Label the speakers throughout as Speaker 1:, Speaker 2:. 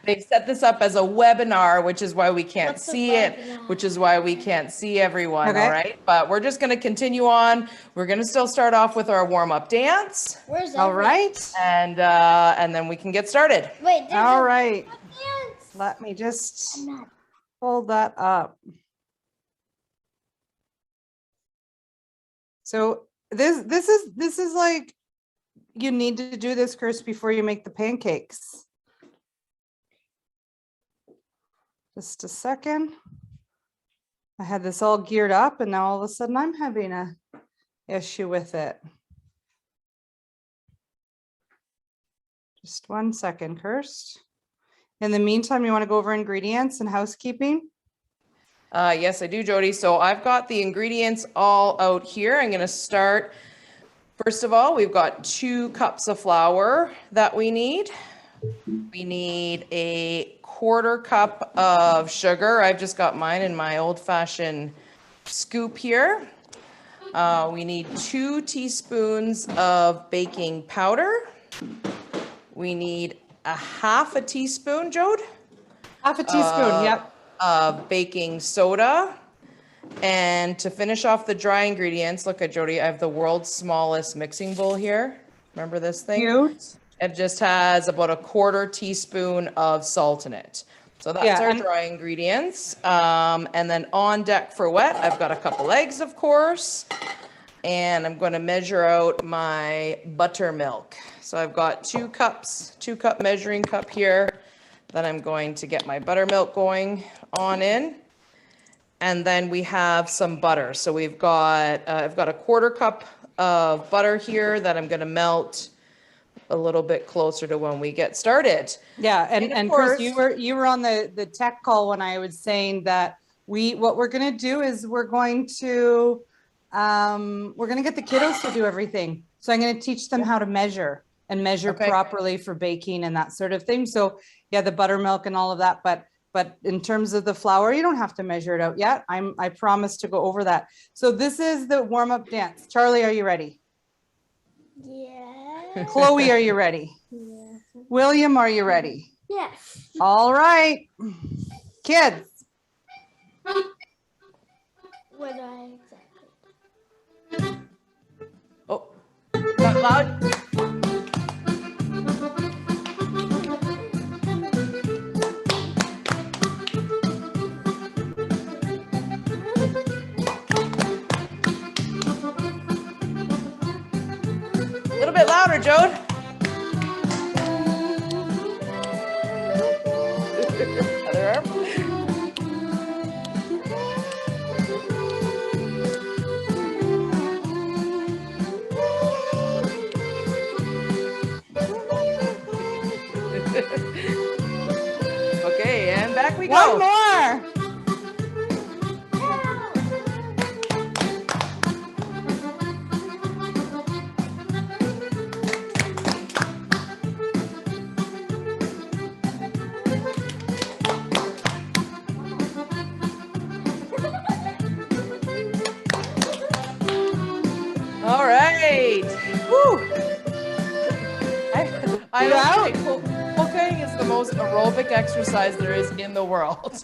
Speaker 1: They've set this up as a webinar, which is why we can't see it, which is why we can't see everyone, all right? But we're just going to continue on. We're going to still start off with our warm-up dance.
Speaker 2: Where's
Speaker 1: all right? And then we can get started.
Speaker 2: Wait,
Speaker 3: all right. Let me just hold that up. So this is like, you need to do this, Kirstie, before you make the pancakes. Just a second. I had this all geared up and now all of a sudden I'm having a issue with it. Just 1 second, Kirst. In the meantime, you want to go over ingredients and housekeeping?
Speaker 1: Yes, I do, Jody. So I've got the ingredients all out here. I'm going to start. First of all, we've got 2 cups of flour that we need. We need a 1/4 cup of sugar. I've just got mine in my old-fashioned scoop here. We need 2 teaspoons of baking powder. We need a 1/2 teaspoon, Jode?
Speaker 3: 1/2 teaspoon, yep.
Speaker 1: Of baking soda. And to finish off the dry ingredients, look at Jody, I have the world's smallest mixing bowl here. Remember this thing?
Speaker 3: Cute.
Speaker 1: It just has about a 1/4 teaspoon of salt in it. So that's our dry ingredients. And then on deck for wet, I've got a couple eggs, of course. And I'm going to measure out my buttermilk. So I've got 2 cups, 2-cup measuring cup here. Then I'm going to get my buttermilk going on in. And then we have some butter. So we've got, I've got a 1/4 cup of butter here that I'm going to melt a little bit closer to when we get started.
Speaker 3: Yeah, and Chris, you were on the tech call when I was saying that what we're going to do is we're going to get the kiddos to do everything. So I'm going to teach them how to measure and measure properly for baking and that sort of thing. So yeah, the buttermilk and all of that, but in terms of the flour, you don't have to measure it out yet. I promise to go over that. So this is the warm-up dance. Charlie, are you ready?
Speaker 2: Yeah.
Speaker 3: Chloe, are you ready?
Speaker 2: Yeah.
Speaker 3: William, are you ready?
Speaker 2: Yes.
Speaker 3: All right. Kids.
Speaker 2: What do I exactly?
Speaker 1: Oh, that loud? A little bit louder, Jode. Other arm. Okay, and back we go.
Speaker 3: One more.
Speaker 1: All right. Woo. I don't think cooking is the most aerobic exercise there is in the world.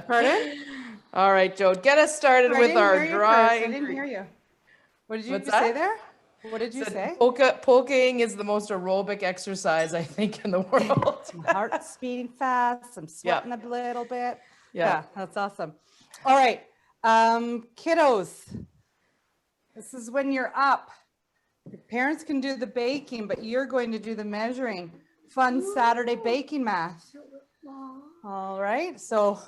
Speaker 3: Pardon?
Speaker 1: All right, Joe, get us started with our dry.
Speaker 3: I didn't hear you. What did you say there? What did you say?
Speaker 1: Poking is the most aerobic exercise, I think, in the world.
Speaker 3: My heart's beating fast. I'm sweating a little bit. Yeah, that's awesome. All right, kiddos. This is when you're up. Your parents can do the baking, but you're going to do the measuring. Fun Saturday baking math. All right, so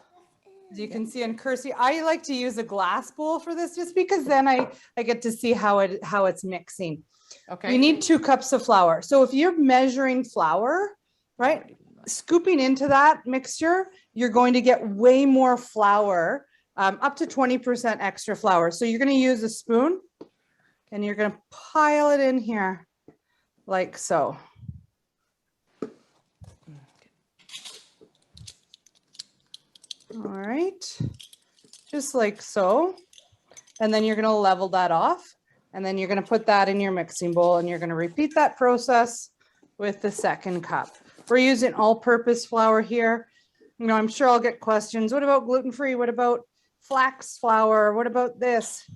Speaker 3: as you can see on Kirstie, I like to use a glass bowl for this just because then I get to see how it's mixing. Okay. You need 2 cups of flour. So if you're measuring flour, right, scooping into that mixture, you're going to get way more flour, up to 20% extra flour. So you're going to use a spoon and you're going to pile it in here like so. All right, just like so. And then you're going to level that off. And then you're going to put that in your mixing bowl and you're going to repeat that process with the second cup. We're using all-purpose flour here. You know, I'm sure I'll get questions. What about gluten-free? What about flax flour? What about this?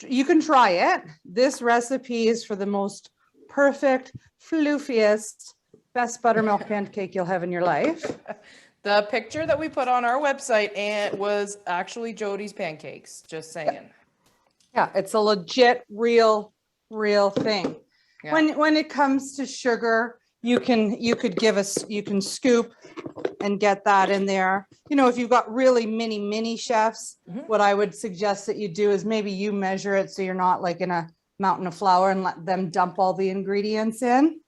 Speaker 3: You can try it. This recipe is for the most perfect, floofiest, best buttermilk pancake you'll have in your life.
Speaker 1: The picture that we put on our website and was actually Jody's pancakes, just saying.
Speaker 3: Yeah, it's a legit, real thing.
Speaker 1: Yeah.
Speaker 3: When it comes to sugar, you can scoop and get that in there. You know, if you've got really mini chefs, what I would suggest that you do is maybe you measure it so you're not like in a mountain of flour and let them dump all the ingredients in.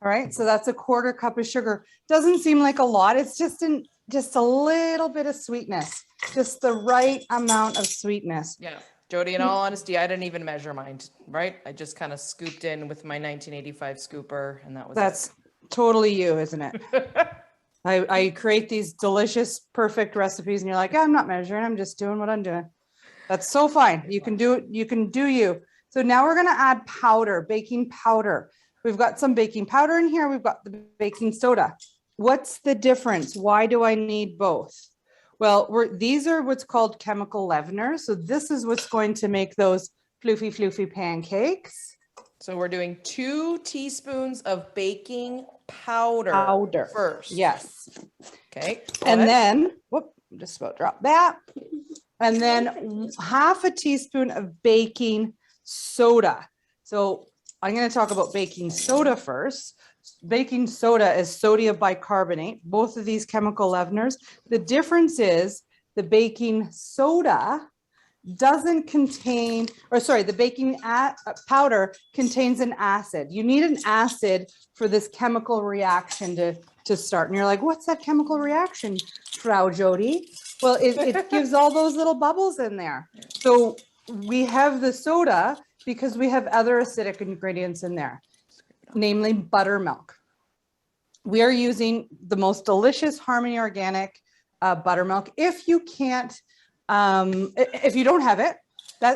Speaker 3: All right, so that's a 1/4 cup of sugar. Doesn't seem like a lot. It's just a little bit of sweetness, just the right amount of sweetness.
Speaker 1: Yeah. Jody, in all honesty, I didn't even measure mine, right? I just kind of scooped in with my 1985 scooper and that was
Speaker 3: That's totally you, isn't it? I create these delicious, perfect recipes and you're like, I'm not measuring, I'm just doing what I'm doing. That's so fine. You can do it. You can do you. So now we're going to add powder, baking powder. We've got some baking powder in here. We've got the baking soda. What's the difference? Why do I need both? Well, these are what's called chemical leaveners. So this is what's going to make those floofy pancakes.
Speaker 1: So we're doing 2 teaspoons of baking powder first.
Speaker 3: Yes.
Speaker 1: Okay.
Speaker 3: And then, whoop, just about drop that. And then 1/2 teaspoon of baking soda. So I'm going to talk about baking soda first. Baking soda is sodium bicarbonate, both of these chemical leaveners. The difference is the baking soda doesn't contain, the baking powder contains an acid. You need an acid for this chemical reaction to start. And you're like, what's that chemical reaction, Frau Jody? Well, it gives all those little bubbles in there. So we have the soda because we have other acidic ingredients in there, namely buttermilk. We are using the most delicious Harmony Organic buttermilk. If you can't, if you don't have it,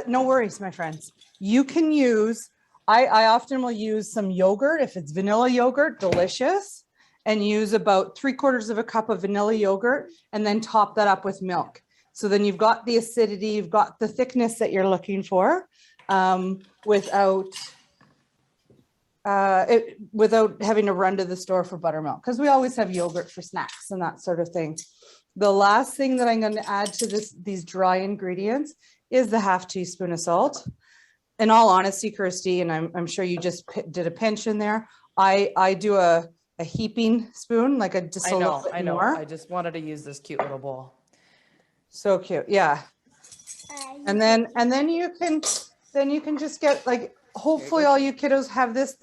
Speaker 3: no worries, my friends. You can use, I often will use some yogurt. If it's vanilla yogurt, delicious, and use about 3/4 cup of vanilla yogurt and then top that up with milk. So then you've got the acidity, you've got the thickness that you're looking for without having to run to the store for buttermilk, because we always have yogurt for snacks and that sort of thing. The last thing that I'm going to add to these dry ingredients is the 1/2 teaspoon of salt. In all honesty, Kirstie, and I'm sure you just did a pinch in there. I do a heaping spoon, like just a little bit more.
Speaker 1: I just wanted to use this cute little bowl.
Speaker 3: So cute, yeah. And then you can just get, like, hopefully all you kiddos have this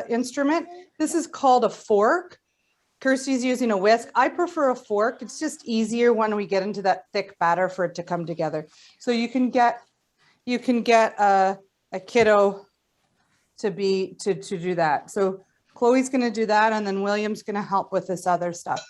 Speaker 3: instrument. This is called a fork. Kirstie's using a whisk. I prefer a fork. It's just easier when we get into that thick batter for it to come together. So you can get a kiddo to do that. So Chloe's going to do that, and then William's going to help with this other stuff.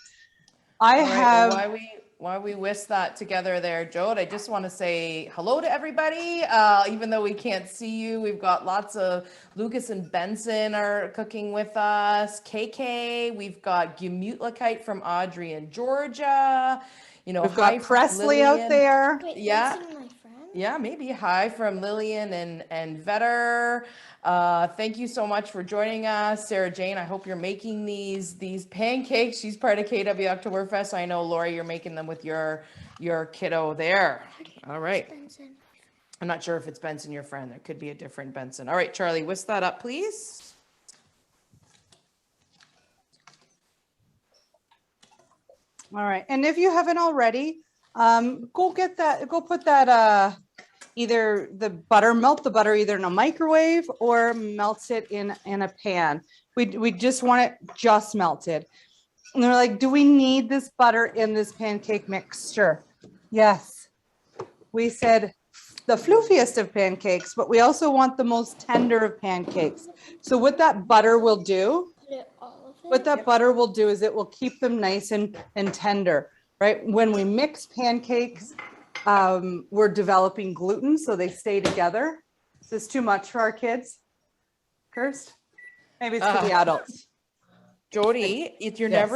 Speaker 1: While we whisk that together there, Jode, I just want to say hello to everybody. Even though we can't see you, we've got lots of Lucas and Benson are cooking with us. KK, we've got Gemütlichkeit from Audrey in Georgia. You know,
Speaker 3: we've got Presley out there.
Speaker 2: Wait,
Speaker 1: yeah.
Speaker 2: Benson's my friend?
Speaker 1: Yeah, maybe. Hi from Lillian and Vetter. Thank you so much for joining us. Sarah Jane, I hope you're making these pancakes. She's part of KIDtoberfest. I know, Lori, you're making them with your kiddo there. All right.
Speaker 2: Benson.
Speaker 1: I'm not sure if it's Benson, your friend. It could be a different Benson. All right, Charlie, whisk that up, please.
Speaker 3: All right. And if you haven't already, go put that, either melt the butter either in a microwave or melt it in a pan. We just want it just melted. And they're like, do we need this butter in this pancake mixture? Yes. We said the floofiest of pancakes, but we also want the most tender of pancakes. So what that butter will do, is it will keep them nice and tender, right? When we mix pancakes, we're developing gluten, so they stay together. Is this too much for our kids, Kirst? Maybe it's for the adults.
Speaker 1: Jody, you're
Speaker 3: Yes.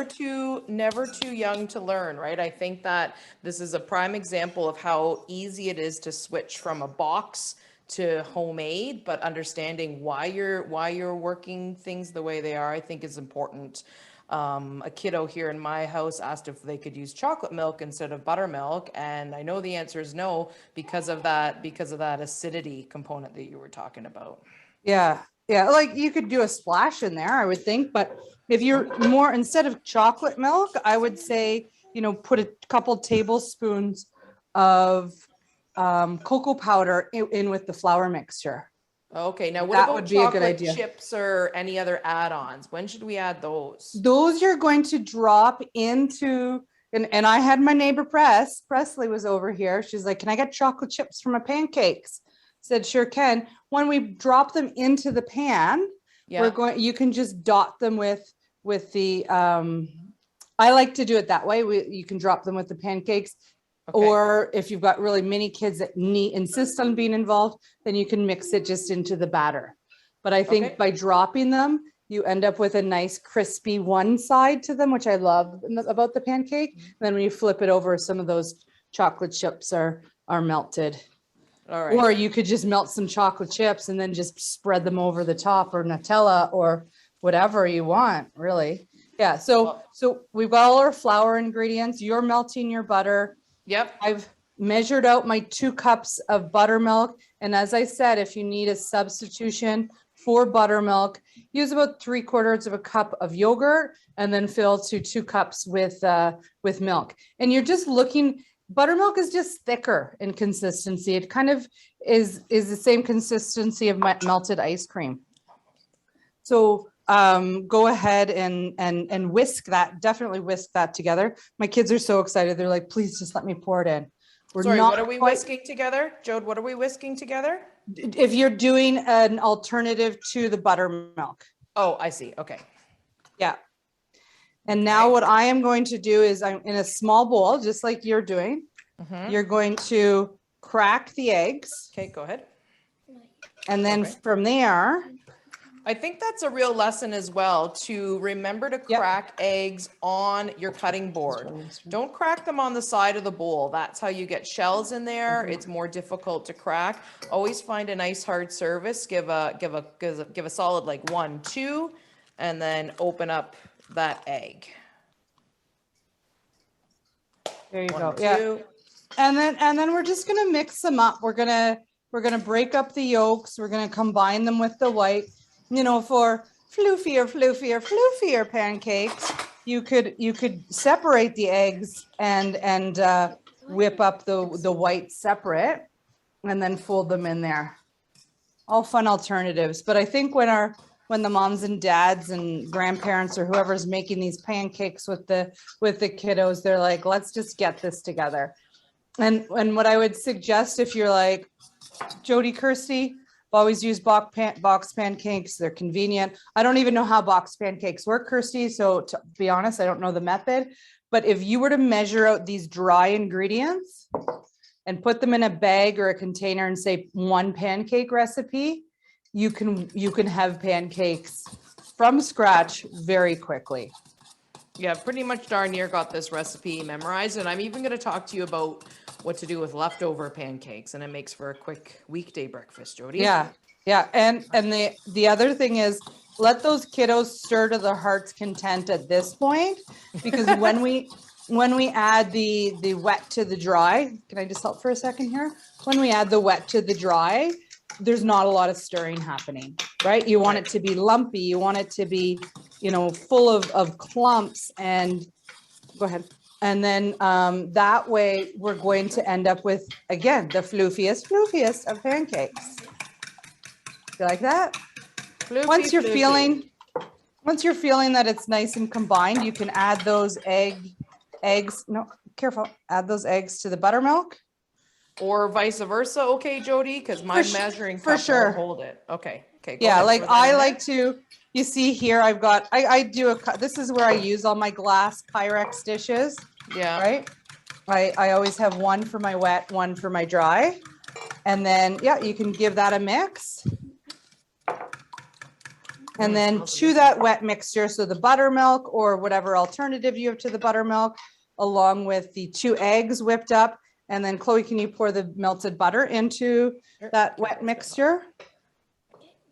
Speaker 1: never too young to learn, right? I think that this is a prime example of how easy it is to switch from a box to homemade, but understanding why you're working things the way they are, I think is important. A kiddo here in my house asked if they could use chocolate milk instead of buttermilk, and I know the answer is no because of that acidity component that you were talking about.
Speaker 3: Yeah. Yeah. Like you could do a splash in there, I would think. But if you're more, instead of chocolate milk, I would say, put a couple tablespoons of cocoa powder in with the flour mixture.
Speaker 1: Okay, now what
Speaker 3: That
Speaker 1: about
Speaker 3: would be a good
Speaker 1: chocolate
Speaker 3: idea.
Speaker 1: chips or any other add-ons? When should we add those?
Speaker 3: Those you're going to drop into, and I had my neighbor Presley was over here. She's like, can I get chocolate chips for my pancakes? Said, sure can. When we drop them into the pan, you can just dot them with the, I like to do it that way. You can drop them with the pancakes. Okay. Or if you've got really many kids that insist on being involved, then you can mix it just into the batter. But I think by dropping them, you end up with a nice crispy one side to them, which I love about the pancake. Then when you flip it over, some of those chocolate chips are melted. All right. Or you could just melt some chocolate chips and then just spread them over the top, or Nutella, or whatever you want, really. Yeah. So we've got all our flour ingredients. You're melting your butter.
Speaker 1: Yep.
Speaker 3: I've measured out my 2 cups of buttermilk. And as I said, if you need a substitution for buttermilk, use about 3/4 of a cup of yogurt and then fill to 2 cups with milk. And you're just looking, buttermilk is just thicker in consistency. It kind of is the same consistency of melted ice cream. So go ahead and whisk that, definitely whisk that together. My kids are so excited. They're like, please just let me pour it in.
Speaker 1: Sorry, what are we whisking together? Jode, what are we whisking together?
Speaker 3: If you're doing an alternative to the buttermilk.
Speaker 1: Oh, I see. Okay.
Speaker 3: Yeah. And now what I am going to do is, I'm in a small bowl, just like you're doing. You're going to crack the eggs.
Speaker 1: Okay, go ahead.
Speaker 3: And then from there,
Speaker 1: I think that's a real lesson as well, to remember to crack eggs on your cutting board. Don't crack them on the side of the bowl. That's how you get shells in there. It's more difficult to crack. Always find a nice hard surface. Give a solid like 1, 2, and then open up that egg.
Speaker 3: There you
Speaker 1: 1,
Speaker 3: go.
Speaker 1: 2.
Speaker 3: Yeah. And then we're just gonna mix them up. We're gonna break up the yolks. We're gonna combine them with the white. For floofier pancakes, you could separate the eggs and whip up the white separate, and then fold them in there. All fun alternatives. But I think when the moms and dads and grandparents or whoever's making these pancakes with the kiddos, they're like, let's just get this together. And what I would suggest, if you're like Jody Kirstie, always use box pancakes. They're convenient. I don't even know how box pancakes work, Kirstie. So to be honest, I don't know the method. But if you were to measure out these dry ingredients and put them in a bag or a container and say 1 pancake recipe, you can have pancakes from scratch very quickly.
Speaker 1: Yeah, pretty much darn near got this recipe memorized, and I'm even going to talk to you about what to do with leftover pancakes, and it makes for a quick weekday breakfast, Jody.
Speaker 3: Yeah. And the other thing is, let those kiddos stir to their heart's content at this point, because when we add the wet to the dry, can I just help for a second here? When we add the wet to the dry, there's not a lot of stirring happening, right? You want it to be lumpy. You want it to be, full of clumps, and go ahead. And then that way we're going to end up with, again, the floofiest of pancakes. You like that? Once you're feeling that it's nice and combined, you can add those eggs. No, careful. Add those eggs to the buttermilk.
Speaker 1: Or vice versa. Okay, Jody, because my measuring cup won't hold it. Okay. Go
Speaker 3: yeah,
Speaker 1: ahead,
Speaker 3: like I like to. You see here, I've got. This is where I use all my glass Pyrex dishes.
Speaker 1: Yeah.
Speaker 3: Right. I always have 1 for my wet, 1 for my dry, and then you can give that a mix. And then to that wet mixture, so the buttermilk or whatever alternative you have to the buttermilk, along with the 2 eggs whipped up. And then Chloe, can you pour the melted butter into that wet mixture?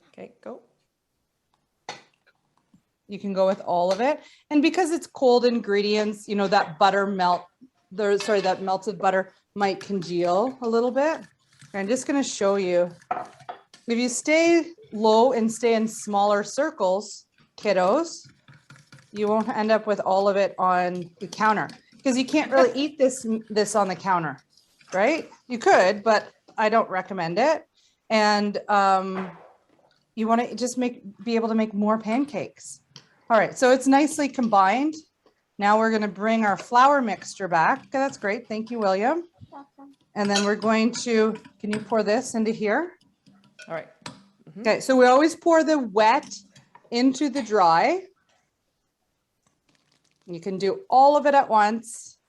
Speaker 1: Okay, go.
Speaker 3: You can go with all of it. And because it's cold ingredients, you know, that that melted butter might congeal a little bit. I'm just going to show you. If you stay low and stay in smaller circles, kiddos, you won't end up with all of it on the counter, because you can't really eat this on the counter, right? You could, but I don't recommend it. And you want to just be able to make more pancakes. All right, so it's nicely combined. Now we're going to bring our flour mixture back. Okay, that's great. Thank you, William. And then we're going to, can you pour this into here?
Speaker 1: All right.
Speaker 3: Okay, so we always pour the wet into the dry. You can do all of it at once.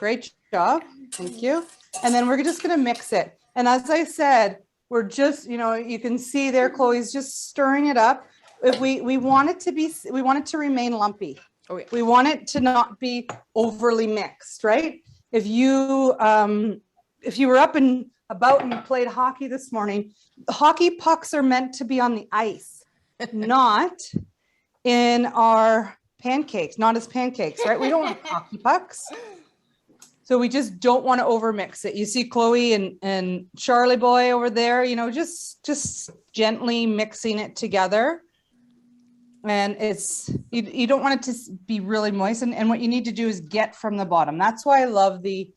Speaker 3: Great job. Thank you. And then we're just going to mix it. And as I said, we're just, you know, you can see there, Chloe's just stirring it up. If we want it to remain lumpy.
Speaker 1: Oh, yeah.
Speaker 3: We want it to not be overly mixed, right? If you were up and about and you played hockey this morning, hockey pucks are meant to be on the ice, not in our pancakes, not as pancakes, right? We don't want hockey pucks. So we just don't want to overmix it. You see Chloe and Charlie boy over there, you know, just gently mixing it together. And it's, you don't want it to be really moist. And what you need to do is get from the bottom. That's why I love the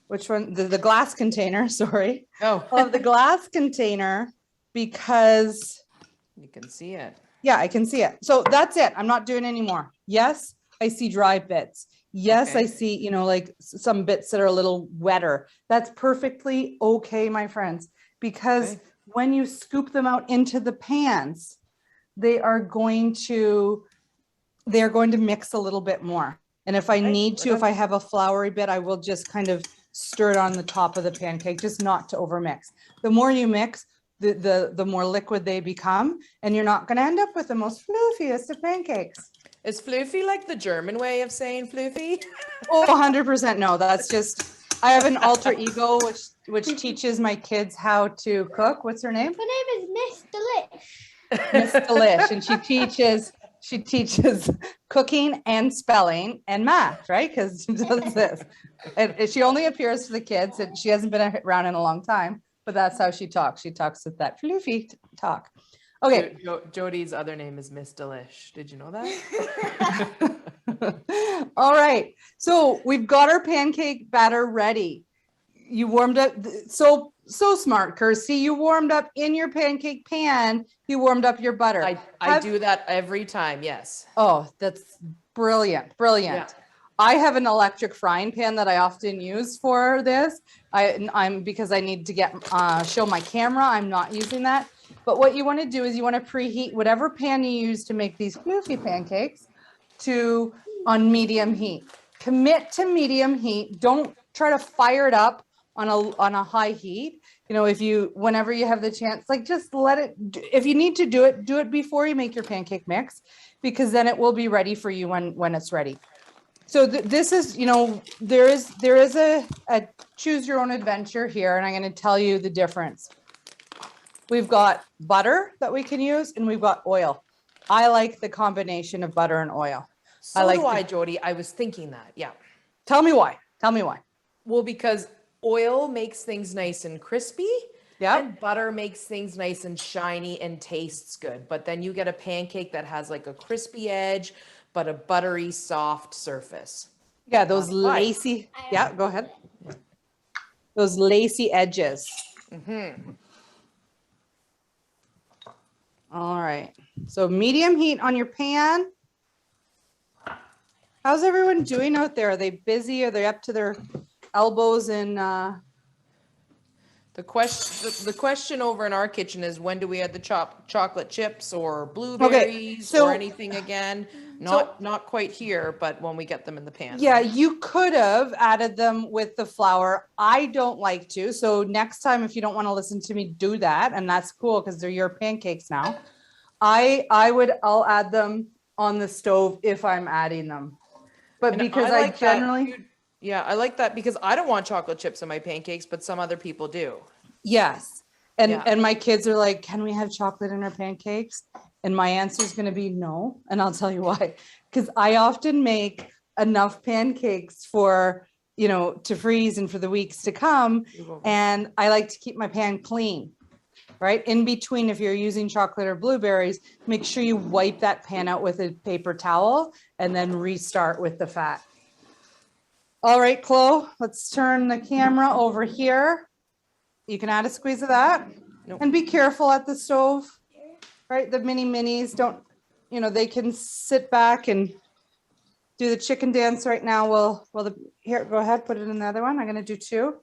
Speaker 3: which one? The glass container, sorry.
Speaker 1: Oh.
Speaker 3: Of the glass container, because
Speaker 1: you can see it.
Speaker 3: Yeah, I can see it. So that's it. I'm not doing any more. Yes, I see dry bits. Yes,
Speaker 1: Okay.
Speaker 3: I see, you know, like some bits that are a little wetter. That's perfectly okay, my friends, because when you scoop them out into the pans, they are going to mix a little bit more. And if I need to, if I have a floury bit, I will just kind of stir it on the top of the pancake, just not to overmix. The more you mix, the more liquid they become, and you're not going to end up with the most floofiest of pancakes.
Speaker 1: Is floofy like the German way of saying floofy?
Speaker 3: Oh, 100% no. That's just, I have an alter ego which teaches my kids how to cook. What's her name?
Speaker 2: Her name is Miss Delish.
Speaker 3: Miss Delish, and she teaches cooking and spelling and math, right? Because she does this. And she only appears to the kids, and she hasn't been around in a long time, but that's how she talks. She talks with that floofy talk. Okay.
Speaker 1: Jody's other name is Miss Delish. Did you know that?
Speaker 3: All right. So we've got our pancake batter ready. You warmed up. So smart, Kirstie. You warmed up in your pancake pan. You warmed up your butter.
Speaker 1: I do that every time. Yes.
Speaker 3: Oh, that's brilliant. Brilliant. Yeah. I have an electric frying pan that I often use for this. I'm because I need to show my camera. I'm not using that. But what you want to do is you want to preheat whatever pan you use to make these floofy pancakes on medium heat. Commit to medium heat. Don't try to fire it up on a high heat. You know, whenever you have the chance, like just let it, if you need to do it before you make your pancake mix, because then it will be ready for you when it's ready. So this is, you know, there is a choose your own adventure here, and I'm going to tell you the difference. We've got butter that we can use, and we've got oil. I like the combination of butter and oil.
Speaker 1: So do I, Jody. I was thinking that. Yeah.
Speaker 3: Tell me why.
Speaker 1: Well, because oil makes things nice and crispy.
Speaker 3: Yeah.
Speaker 1: And butter makes things nice and shiny and tastes good. But then you get a pancake that has like a crispy edge, but a buttery, soft surface.
Speaker 3: Yeah, those lacy. Yeah, go ahead. Those lacy edges. Mm-hmm. All right. So medium heat on your pan. How's everyone doing out there? Are they busy? Are they up to their elbows in
Speaker 1: The question over in our kitchen is, when do we add the chocolate chips or blueberries or anything again? Not quite here, but when we get them in the pan.
Speaker 3: Yeah, you could have added them with the flour. I don't like to. So next time, if you don't want to listen to me, do that. And that's cool because they're your pancakes now. I'll add them on the stove if I'm adding them. But
Speaker 1: And
Speaker 3: because
Speaker 1: I like
Speaker 3: generally.
Speaker 1: Yeah, I like that because I don't want chocolate chips in my pancakes, but some other people do.
Speaker 3: Yes. And my kids are like, can we have chocolate in our pancakes? And my answer is going to be no. And I'll tell you why. Because I often make enough pancakes for, to freeze and for the weeks to come. And I like to keep my pan clean, right? In between, if you're using chocolate or blueberries, make sure you wipe that pan out with a paper towel and then restart with the fat. All right, Chloe, let's turn the camera over here. You can add a squeeze of that. Nope. And be careful at the stove, right? The minis don't, they can sit back and do the chicken dance right now. Here, go ahead, put it in the other one. I'm going to do 2.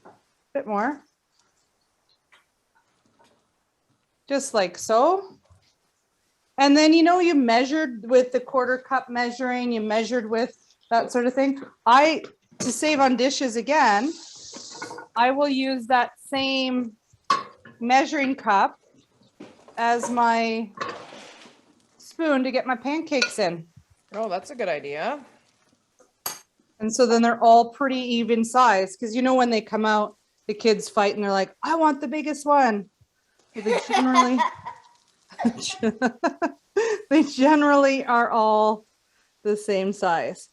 Speaker 3: A bit more. Just like so. And then, you measured with the 1/4 cup measuring, you measured with that sort of thing. To save on dishes again, I will use that same measuring cup as my spoon to get my pancakes in.
Speaker 1: Oh, that's a good idea.
Speaker 3: And so then they're all pretty even size, because when they come out, the kids fight and they're like, I want the biggest one. They generally are all the same size.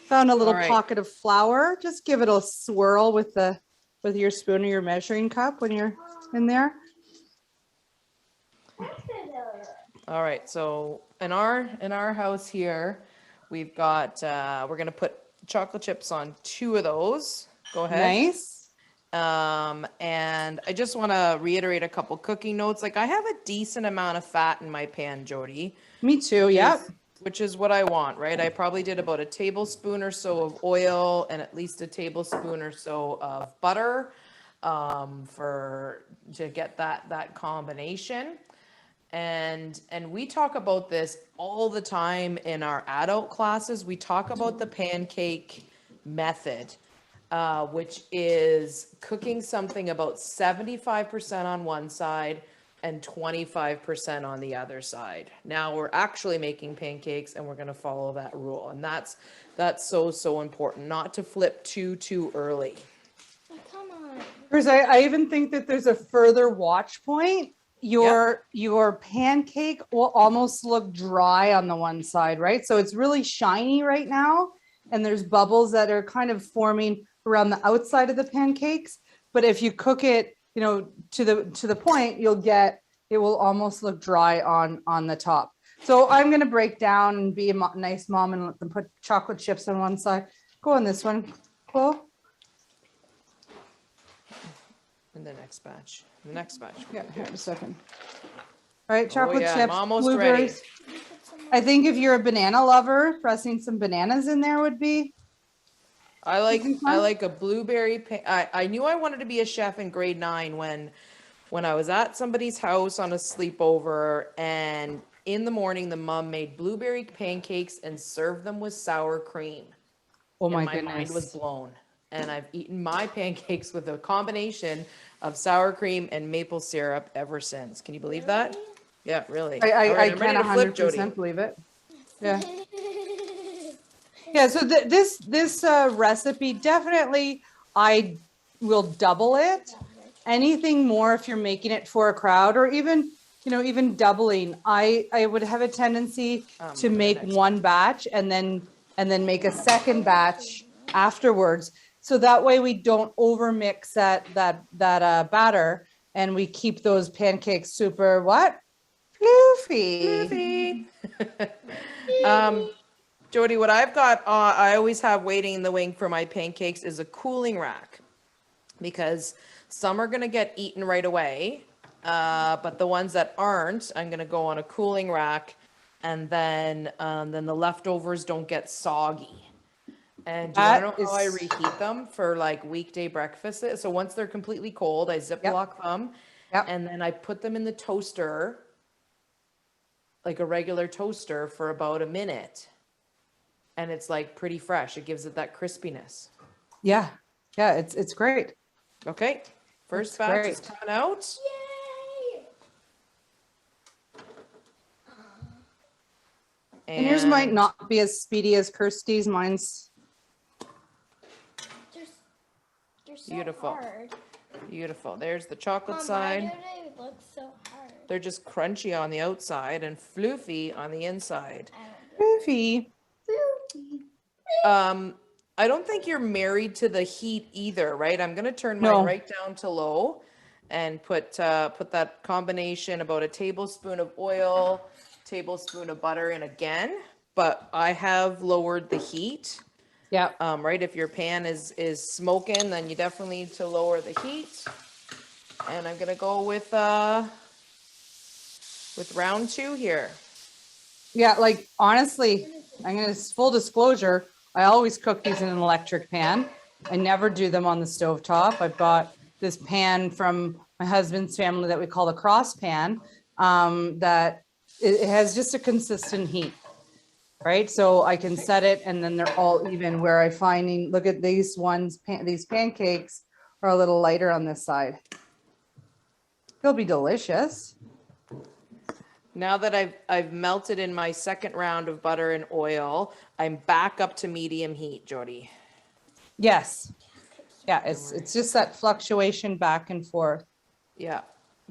Speaker 3: Found a little pocket of flour. Just give it a swirl with your spoon or your measuring cup when you're in there.
Speaker 1: All right. So in our house here, we've got we're gonna put chocolate chips on 2 of those. Go ahead.
Speaker 3: Nice.
Speaker 1: And I just want to reiterate a couple cooking notes. Like, I have a decent amount of fat in my pan, Jody.
Speaker 3: Me too. Yep.
Speaker 1: Which is what I want, right? I probably did about a tablespoon or so of oil and at least a tablespoon or so of butter to get that combination. And we talk about this all the time in our adult classes. We talk about the pancake method, which is cooking something about 75% on one side and 25% on the other side. Now we're actually making pancakes and we're going to follow that rule. And that's so important, not to flip too early.
Speaker 2: Oh, come on.
Speaker 3: Because I even think that there's a further watch point. Your pancake will almost look dry on the one side, right? So it's really shiny right now. And there's bubbles that are kind of forming around the outside of the pancakes. But if you cook it, to the point, it will almost look dry on the top. So I'm going to break down and be a nice mom and let them put chocolate chips on one side. Go on this one, Chloe.
Speaker 1: In the next batch.
Speaker 3: Yeah, here in a second. All right, chocolate chips,
Speaker 1: I'm almost
Speaker 3: blueberries.
Speaker 1: ready.
Speaker 3: I think if you're a banana lover, pressing some bananas in there would be.
Speaker 1: I like a blueberry. I knew I wanted to be a chef in grade 9 when I was at somebody's house on a sleepover, and in the morning the mom made blueberry pancakes and served them with sour cream.
Speaker 3: Oh my
Speaker 1: goodness. My mind was blown. And I've eaten my pancakes with a combination of sour cream and maple syrup ever since. Can you believe that? Yeah, really.
Speaker 3: I can 100% believe it. Yeah. Yeah, so this recipe, definitely I will double it. Anything more if you're making it for a crowd, or even doubling. I would have a tendency to make one batch and then make a second batch afterwards. So that way we don't overmix that batter, and we keep those pancakes super floofy.
Speaker 1: Jody, what I've got, I always have waiting in the wing for my pancakes is a cooling rack, because some are going to get eaten right away, but the ones that aren't, I'm going to go on a cooling rack, and then the leftovers don't get soggy. And do you want to know how I reheat them for like weekday breakfasts? So once they're completely cold, I Ziploc them.
Speaker 3: Yep.
Speaker 1: And then I put them in the toaster, like a regular toaster, for about a minute. And it's like pretty fresh. It gives it that crispiness.
Speaker 3: Yeah. Yeah, it's great.
Speaker 1: Okay. First batch is coming out.
Speaker 2: Yay!
Speaker 3: And yours might not be as speedy as Kirstie's. Mine's
Speaker 2: They're so
Speaker 1: beautiful.
Speaker 2: hard.
Speaker 1: Beautiful. There's the chocolate
Speaker 2: Mom,
Speaker 1: side.
Speaker 2: why do they look so hard?
Speaker 1: They're just crunchy on the outside and floofy on the inside.
Speaker 3: Floofy.
Speaker 1: I don't think you're married to the heat either, right? I'm gonna turn mine right down to low and put that combination, about a tablespoon of oil, tablespoon of butter in again. But I have lowered the heat.
Speaker 3: Yeah.
Speaker 1: Right. If your pan is smoking, then you definitely need to lower the heat. And I'm gonna go with round 2 here.
Speaker 3: Yeah, like honestly, I'm gonna full disclosure, I always cook these in an electric pan. I never do them on the stove top. I bought this pan from my husband's family that we call the cross pan, that it has just a consistent heat, right? So I can set it and then they're all even, where I finding, look at these ones, these pancakes are a little lighter on this side. They'll be delicious.
Speaker 1: Now that I've melted in my second round of butter and oil, I'm back up to medium heat, Jody.
Speaker 3: Yes. Yeah, it's just that fluctuation back and forth.
Speaker 1: Yeah.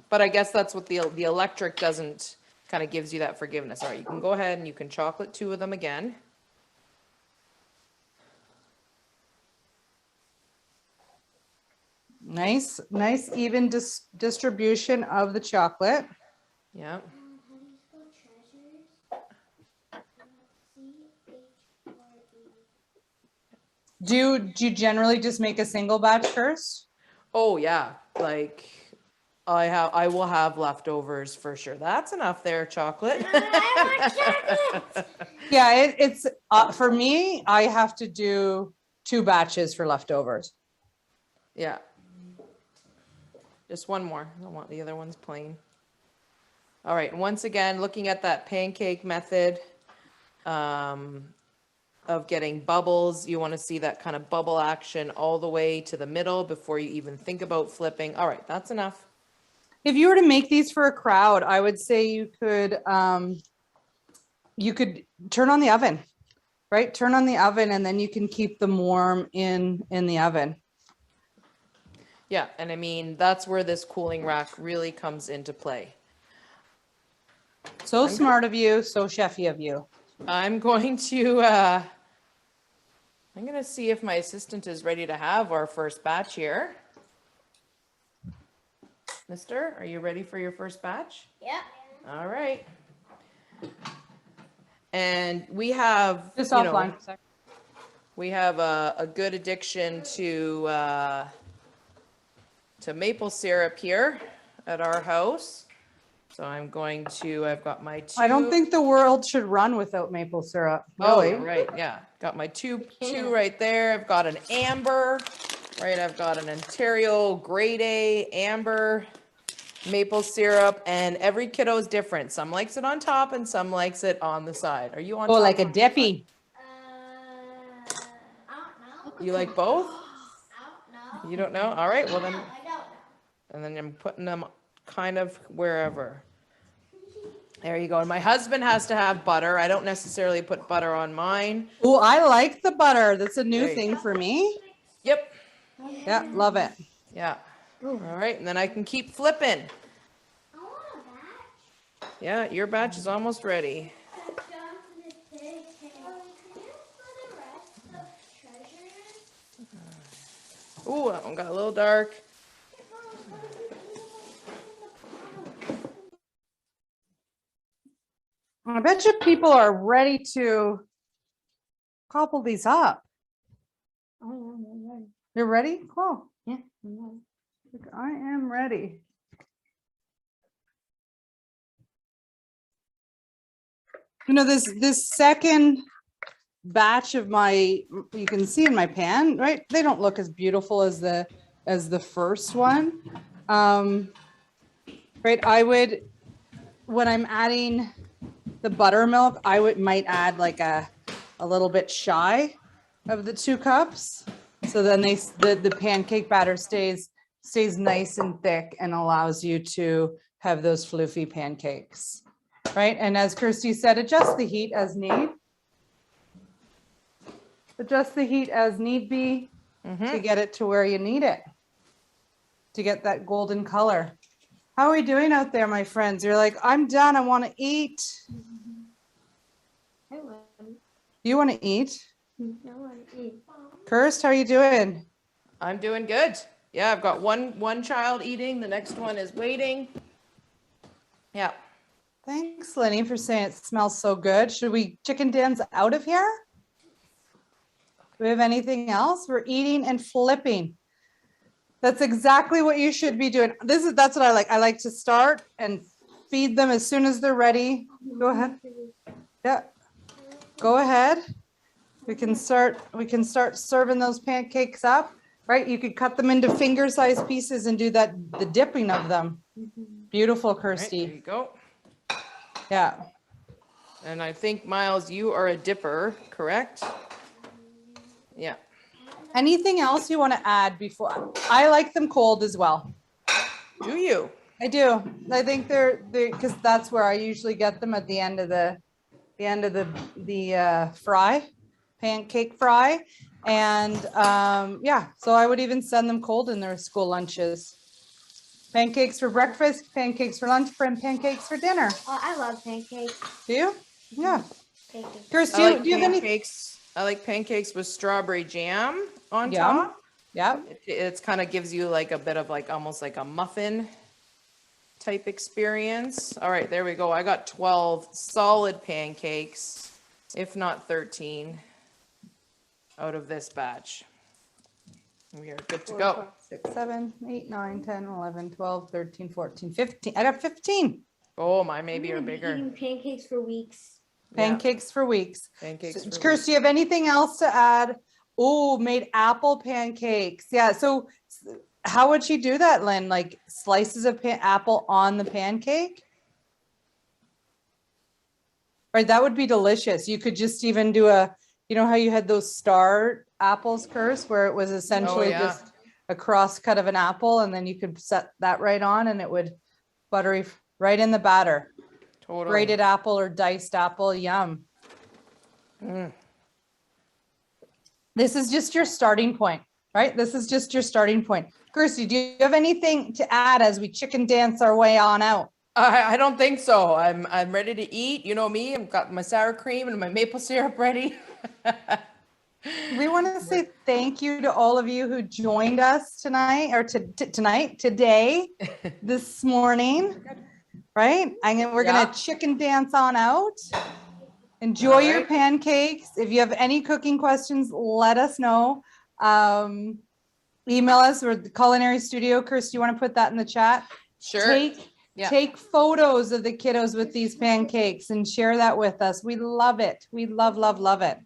Speaker 1: But I guess that's what the electric doesn't, kind of gives you that forgiveness. All right, you can go ahead and you can chocolate 2 of them again.
Speaker 3: Nice even distribution of the chocolate.
Speaker 1: Yeah.
Speaker 3: Do you generally just make a single batch first?
Speaker 1: Oh yeah, like I will have leftovers for sure. That's enough there, chocolate.
Speaker 2: I want chocolate.
Speaker 3: Yeah, it's for me, I have to do 2 batches for leftovers.
Speaker 1: Yeah. Just one more. I don't want the other ones plain. All right. Once again, looking at that pancake method of getting bubbles, you want to see that kind of bubble action all the way to the middle before you even think about flipping. All right, that's enough.
Speaker 3: If you were to make these for a crowd, I would say you could turn on the oven, right? Turn on the oven and then you can keep them warm in the oven.
Speaker 1: Yeah, and I mean, that's where this cooling rack really comes into play.
Speaker 3: So smart of you, so chefy of you.
Speaker 1: I'm going to see if my assistant is ready to have our first batch here. Mister, are you ready for your first batch?
Speaker 2: Yeah.
Speaker 1: All right. And we have,
Speaker 3: Just offline.
Speaker 1: We have a good addiction to maple syrup here at our house. So I've got my 2.
Speaker 3: I don't think the world should run without maple syrup.
Speaker 1: Really?
Speaker 3: Oh,
Speaker 1: Right, yeah. Got my two right there. I've got an amber, right? I've got an Ontario grade A amber maple syrup, and every kiddo is different. Some likes it on top and some likes it on the side. Are you on top?
Speaker 3: like a dippy.
Speaker 2: I don't know.
Speaker 1: You like both?
Speaker 2: I don't know.
Speaker 1: You don't know? All right, well then,
Speaker 2: I don't know.
Speaker 1: and then I'm putting them kind of wherever. There you go. And my husband has to have butter. I don't necessarily put butter on mine.
Speaker 3: Oh, I like the butter. That's a new thing for me.
Speaker 1: Yep.
Speaker 3: Yeah, love it.
Speaker 1: Yeah. All right, and then I can keep flipping.
Speaker 2: I want a batch.
Speaker 1: Yeah, your batch is almost ready. Ooh, that one got a little dark.
Speaker 3: I bet you people are ready to gobble these up. You're ready? Cool.
Speaker 2: Yeah.
Speaker 3: I am ready. You know, this second batch of my, you can see in my pan, right? They don't look as beautiful as the first one. Right. I would, when I'm adding the buttermilk, I might add like a little bit shy of the 2 cups. So then the pancake batter stays nice and thick and allows you to have those floofy pancakes. Right. And as Kirstie said, adjust the heat as need. Adjust the heat as need be to get it to where you need it, to get that golden color. How are we doing out there, my friends? You're like, I'm done. I want to eat. You want to eat?
Speaker 2: I want to eat.
Speaker 3: Kirst, how are you doing?
Speaker 1: I'm doing good. Yeah, I've got one child eating. The next one is waiting. Yeah.
Speaker 3: Thanks, Lenny, for saying it smells so good. Should we chicken dance out of here? Do we have anything else? We're eating and flipping. That's exactly what you should be doing. That's what I like. I like to start and feed them as soon as they're ready. Go ahead. Yeah. Go ahead. We can start serving those pancakes up, right? You could cut them into finger-sized pieces and do the dipping of them. Beautiful, Kirstie.
Speaker 1: Right, there you go.
Speaker 3: Yeah.
Speaker 1: And I think, Miles, you are a dipper, correct? Yeah.
Speaker 3: Anything else you want to add before? I like them cold as well.
Speaker 1: Do you?
Speaker 3: I do. I think they're because that's where I usually get them at the end of the fry, pancake fry. And yeah, so I would even send them cold in their school lunches. Pancakes for breakfast, pancakes for lunch, and pancakes for dinner.
Speaker 2: Oh, I love pancakes.
Speaker 3: Do you? Yeah.
Speaker 2: Pancakes.
Speaker 3: Kirstie, do you have any?
Speaker 1: I like pancakes with strawberry jam on
Speaker 3: Yum.
Speaker 1: top.
Speaker 3: Yeah.
Speaker 1: It's kind of gives you like a bit of like almost like a muffin type experience. All right, there we go. I got 12 solid pancakes, if not 13, out of this batch. We are good to go.
Speaker 3: 4, 5, 6, 7, 8, 9, 10, 11, 12, 13, 14, 15. I got 15.
Speaker 1: Oh, my maybe are
Speaker 2: I'm
Speaker 1: bigger.
Speaker 2: eating pancakes for weeks.
Speaker 3: Pancakes for weeks.
Speaker 1: Pancakes for
Speaker 3: Kirstie, do you have anything else to add? Oh, made apple pancakes. Yeah. So how would she do that, Lynn? Like slices of apple on the pancake? Right. That would be delicious. You could just even do you know how you had those star apples, Kirstie, where it was essentially just a cross cut of an apple, and then you could set that right on and it would buttery right in the batter.
Speaker 1: Totally.
Speaker 3: Grated apple or diced apple, yum. This is just your starting point, right? This is just your starting point. Kirstie, do you have anything to add as we chicken dance our way on out?
Speaker 1: I don't think so. I'm ready to eat. You know me. I've got my sour cream and my maple syrup ready.
Speaker 3: We want to say thank you to all of you who joined us tonight, or today, this morning. Right? And we're going to chicken dance on out. Enjoy your pancakes. If you have any cooking questions, let us know. Email us or the Culinary Studio. Kirstie, you want to put that in the chat?
Speaker 1: Sure.
Speaker 3: Take photos of the kiddos with these pancakes and share that with us. We love it. We love, love, love it.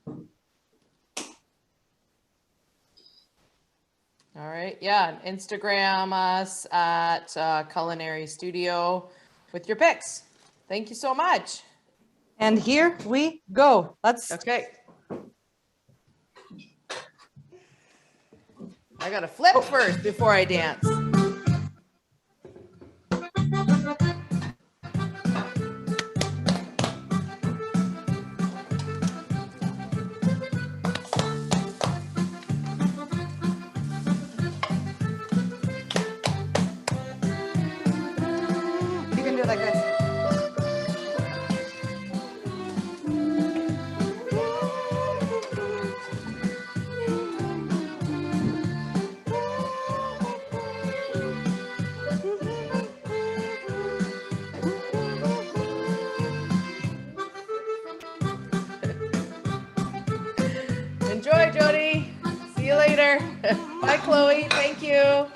Speaker 1: All right. Yeah. Instagram us at Culinary Studio with your pics. Thank you so much.
Speaker 3: And here we go.
Speaker 1: Okay. I gotta flip first before I dance.
Speaker 3: You can do it like this.
Speaker 1: Enjoy, Jody. See you later. Bye, Chloe. Thank you.